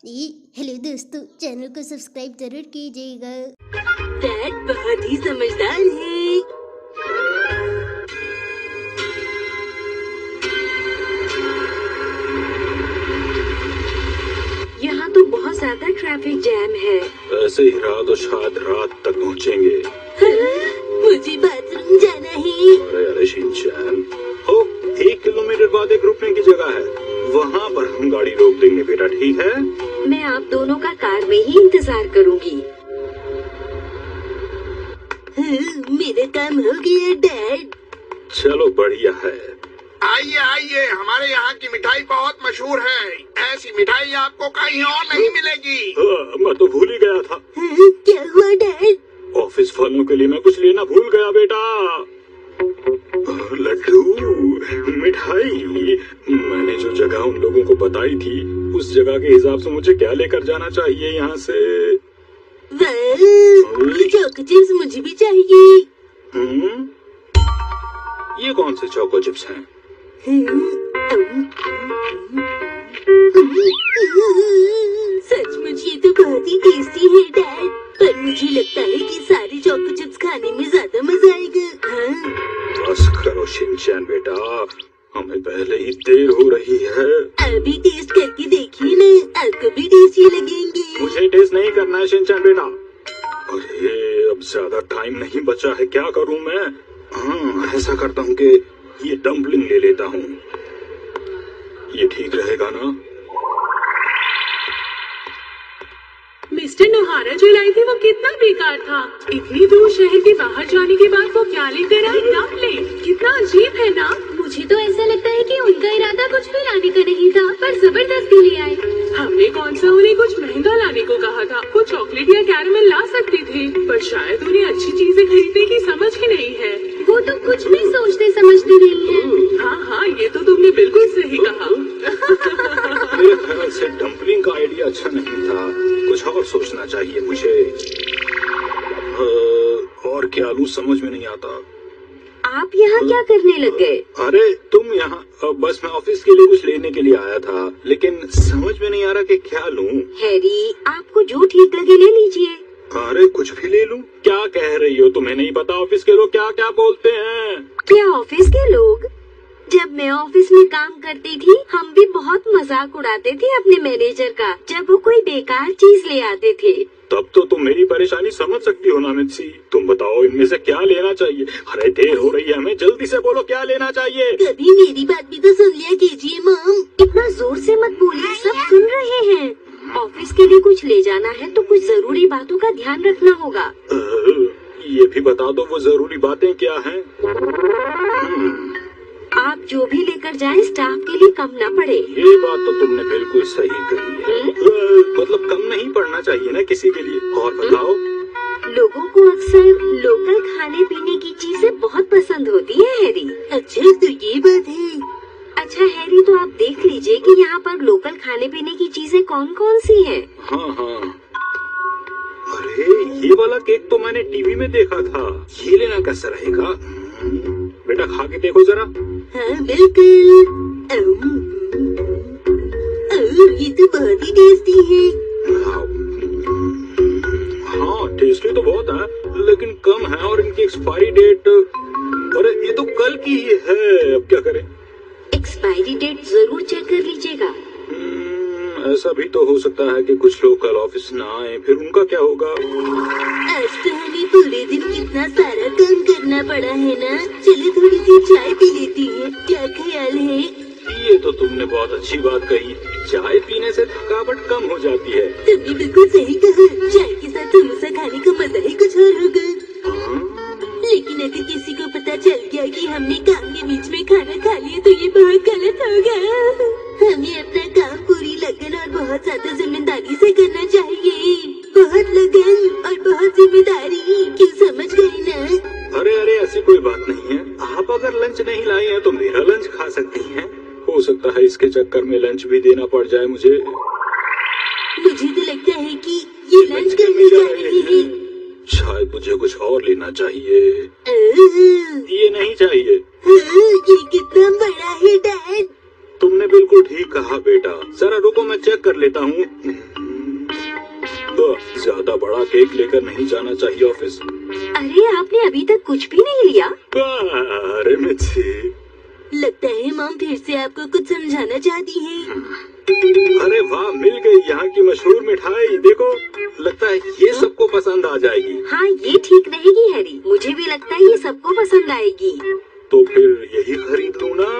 Hello दोस्तों, channel को subscribe जरूर कीजिएगा। डैड बहुत ही समझदार है। यहाँ तो बहुत ज्यादा ट्रैफिक जैम है। ऐसे ही रहा तो शायद रात तक पहुँचेंगे। मुझे बाथरूम जाना है। अरे शिनचैन, हो 1 किलोमीटर बाद एक रुकने की जगह है, वहाँ पर हम गाड़ी रोक देंगे बेटा, ठीक है? मैं आप दोनों का कार में ही इंतजार करूंगी। मेरा काम हो गया डैड। चलो बढ़िया है। आइए आइए, हमारे यहाँ की मिठाई बहुत मशहूर है। ऐसी मिठाई आपको कहीं और नहीं मिलेगी। मैं तो भूल ही गया था। क्या हुआ डैड? ऑफिस वालों के लिए मैं कुछ लेना भूल गया बेटा। लड्डू, मिठाई। मैंने जो जगह उन लोगों को बताई थी, उस जगह के हिसाब से मुझे क्या लेकर जाना चाहिए यहाँ से? चोको चिप्स मुझे भी चाहिए। ये कौन से चोको चिप्स हैं? सचमुच ये तो बहुत ही टेस्टी है डैड, पर मुझे लगता है कि सारे चोको चिप्स खाने में ज्यादा मजा आएगा। हाँ? बस करो शिनचैन बेटा, हमें पहले ही देर हो रही है। अभी टेस्ट करके देखिए ना, आपको भी टेस्टी लगेंगे। मुझे टेस्ट नहीं करना है शिनचैन बेटा। अरे अब ज्यादा टाइम नहीं बचा है, क्या करूं मैं? ऐसा करता हूँ कि ये डम्पलिंग ले लेता हूँ, ये ठीक रहेगा ना? मिस्टर नोहारा जो लाई थी वो कितना बेकार था। इतनी दूर शहर के बाहर जाने के बाद वो क्या लेकर आई? डम्पलिंग। कितना अजीब है ना। मुझे तो ऐसा लगता है कि उनका इरादा कुछ भी लाने का नहीं था, पर जबरदस्ती ले आए। हमने कौन सा उन्हें कुछ महंगा लाने को कहा था? वो चॉकलेट या कैरमल ला सकते थे, पर शायद उन्हें अच्छी चीजें खरीदने की समझ ही नहीं है। वो तो कुछ भी सोचते समझते नहीं है। हाँ, ये तो तुमने बिल्कुल सही कहा। मेरे ख्याल से डम्पलिंग का आइडिया अच्छा नहीं था, कुछ और सोचना चाहिए मुझे। और क्या लूं समझ में नहीं आता। आप यहाँ क्या करने लग गए? अरे तुम यहाँ? बस मैं ऑफिस के लिए कुछ लेने के लिए आया था, लेकिन समझ में नहीं आ रहा कि क्या लूं। हैरी, आपको जो ठीक लगे ले लीजिए। अरे कुछ भी ले लूं? क्या कह रही हो? तुम्हें नहीं पता ऑफिस के लोग क्या क्या बोलते हैं? क्या ऑफिस के लोग? जब मैं ऑफिस में काम करती थी, हम भी बहुत मजाक उड़ाते थे अपने मैनेजर का, जब वो कोई बेकार चीज ले आते थे। तब तो तुम मेरी परेशानी समझ सकती हो ना मित्सी। तुम बताओ इनमें से क्या लेना चाहिए? अरे देर हो रही है हमें, जल्दी से बोलो क्या लेना चाहिए। कभी मेरी बात भी तो सुन लिया कीजिए मॉम। इतना जोर से मत बोलिए, सब सुन रहे हैं। ऑफिस के लिए कुछ ले जाना है तो कुछ जरूरी बातों का ध्यान रखना होगा। ये भी बता दो वो जरूरी बातें क्या हैं? आप जो भी लेकर जाएं स्टाफ के लिए कम न पड़े। ये बात तो तुमने बिल्कुल सही कही है। मतलब कम नहीं पड़ना चाहिए ना किसी के लिए। और बताओ। लोगों को अक्सर लोकल खाने पीने की चीजें बहुत पसंद होती है हैरी। अच्छा तो ये बात है। अच्छा हैरी, तो आप देख लीजिए कि यहाँ पर लोकल खाने पीने की चीजें कौन कौन सी हैं। हाँ। अरे ये वाला केक तो मैंने टीवी में देखा था, ये लेना कैसा रहेगा? बेटा खा के देखो जरा। हाँ बिल्कुल। ये तो बहुत ही टेस्टी है। हाँ टेस्टी तो बहुत है, लेकिन कम है और इनकी एक्सपायरी डेट, अरे ये तो कल की ही है, अब क्या करें? एक्सपायरी डेट जरूर चेक कर लीजिएगा। ऐसा भी तो हो सकता है कि कुछ लोग कल ऑफिस ना आए, फिर उनका क्या होगा? आज तो हमें पूरे दिन कितना सारा काम करना पड़ा है ना। चलिए थोड़ी सी चाय पी लेती हैं, क्या ख्याल है? ये तो तुमने बहुत अच्छी बात कही, चाय पीने से थकावट कम हो जाती है। तुमने बिल्कुल सही कहा, चाय के साथ समोसा खाने का मजा ही कुछ और होगा। लेकिन अगर किसी को पता चल गया कि हमने काम के बीच में खाना खा लिया तो ये बहुत गलत होगा। हमें अपना काम पूरी लगन और बहुत ज्यादा जिम्मेदारी से करना चाहिए। बहुत लगन और बहुत जिम्मेदारी, क्यों समझ गए ना? अरे ऐसी कोई बात नहीं है। आप अगर लंच नहीं लाई हैं तो मेरा लंच खा सकती हैं। हो सकता है इसके चक्कर में लंच भी देना पड़ जाए मुझे। मुझे तो लगता है कि ये लंच करने जा रहे हैं। शायद मुझे कुछ और लेना चाहिए। ये नहीं चाहिए। ये कितना बड़ा है डैड। तुमने बिल्कुल ठीक कहा बेटा, जरा रुको मैं चेक कर लेता हूँ। ज्यादा बड़ा केक लेकर नहीं जाना चाहिए ऑफिस। अरे आपने अभी तक कुछ भी नहीं लिया? अरे मिर्ची, लगता है मॉम फिर से आपको कुछ समझाना चाहती है। अरे वाह, मिल गई यहाँ की मशहूर मिठाई। देखो, लगता है ये सबको पसंद आ जाएगी। हाँ, ये ठीक रहेगी हैरी, मुझे भी लगता है ये सबको पसंद आएगी। तो फिर यही खरीद लूँ ना?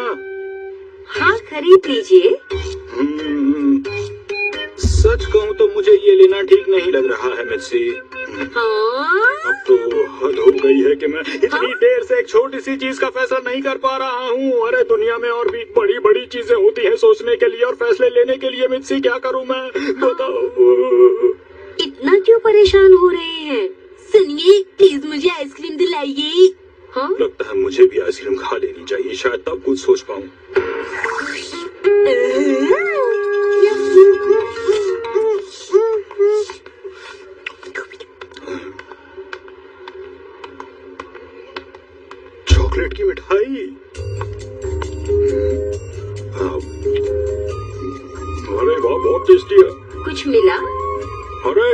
हाँ, खरीद लीजिए। सच कहूँ तो मुझे ये लेना ठीक नहीं लग रहा है मिर्ची। हाँ? अब तो हद हो गई है कि मैं इतनी देर से एक छोटी सी चीज का फैसला नहीं कर पा रहा हूँ। अरे दुनिया में और भी बड़ी बड़ी चीजें होती हैं सोचने के लिए और फैसले लेने के लिए। मिर्ची, क्या करूँ मैं, बताओ। इतना क्यों परेशान हो रहे हैं? सुनिए, प्लीज मुझे आइसक्रीम दिलाइए। हाँ? लगता है मुझे भी आइसक्रीम खा लेनी चाहिए, शायद तब कुछ सोच पाऊँ। चॉकलेट की मिठाई। अरे वाह, बहुत टेस्टी है। कुछ मिला? अरे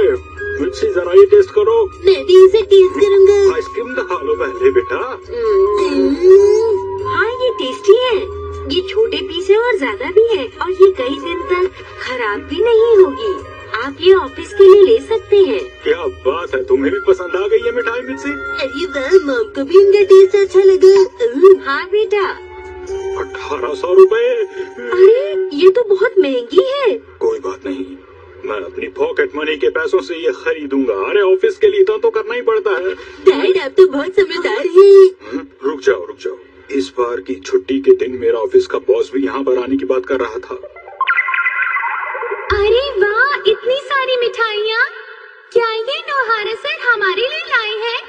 मिर्ची, जरा ये टेस्ट करो। मैं भी इसे टेस्ट करूंगा। आइसक्रीम तो खा लो पहले बेटा। हाँ, ये टेस्टी है। ये छोटे पीस है और ज्यादा भी है, और ये कई दिन तक खराब भी नहीं होगी। आप ये ऑफिस के लिए ले सकते हैं। क्या बात है, तुम्हें भी पसंद आ गई है मिठाई मिर्ची? अरे वाह, मॉम को भी इनका टेस्ट अच्छा लगा। हाँ बेटा। 1800 रुपए। अरे ये तो बहुत महंगी है। कोई बात नहीं, मैं अपनी पॉकेट मनी के पैसों से ये खरीदूंगा। अरे ऑफिस के लिए तो करना ही पड़ता है। डैड, आप तो बहुत समझदार हैं। रुक जाओ रुक जाओ, इस बार की छुट्टी के दिन मेरा ऑफिस का बॉस भी यहाँ पर आने की बात कर रहा था। अरे वाह, इतनी सारी मिठाइयाँ। क्या ये नोहारा सर हमारे लिए लाए हैं?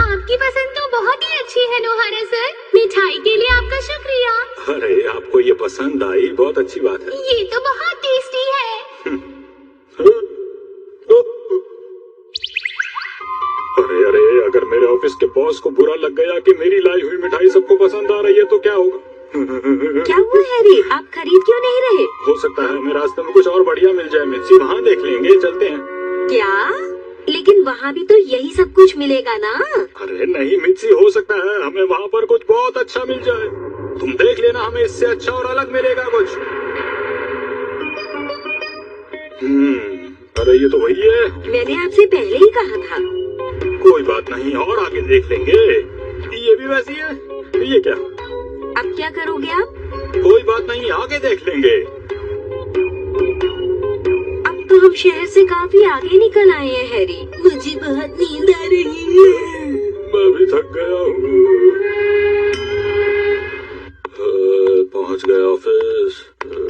आपकी पसंद तो बहुत ही अच्छी है नोहारा सर। मिठाई के लिए आपका शुक्रिया। अरे आपको ये पसंद आई, बहुत अच्छी बात है। ये तो बहुत टेस्टी है। अरे अरे, अगर मेरे ऑफिस के बॉस को बुरा लग गया कि मेरी लाई हुई मिठाई सबको पसंद आ रही है तो क्या होगा? क्या हुआ हैरी, आप खरीद क्यों नहीं रहे? हो सकता है हमें रास्ते में कुछ और बढ़िया मिल जाए मिर्ची, वहाँ देख लेंगे, चलते हैं। क्या? लेकिन वहाँ भी तो यही सब कुछ मिलेगा ना? अरे नहीं मिर्ची, हो सकता है हमें वहाँ पर कुछ बहुत अच्छा मिल जाए। तुम देख लेना, हमें इससे अच्छा और अलग मिलेगा कुछ। अरे ये तो वही है। मैंने आपसे पहले ही कहा था। कोई बात नहीं, और आगे देख लेंगे। ये भी वैसी है। ये क्या? अब क्या करोगे आप? कोई बात नहीं, आगे देख लेंगे। अब तो हम शहर से काफी आगे निकल आए हैं हैरी। मुझे बहुत नींद आ रही है। मैं भी थक गया हूँ। पहुँच गया ऑफिस।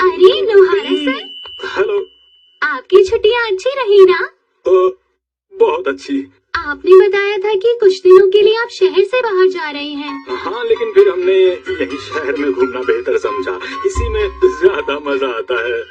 अरे नोहारा सर, हेलो। आपकी छुट्टियाँ अच्छी रही ना? बहुत अच्छी। आपने बताया था कि कुछ दिनों के लिए आप शहर से बाहर जा रहे हैं। हाँ, लेकिन फिर हमने यही शहर में घूमना बेहतर समझा, इसी में ज्यादा मजा आता है।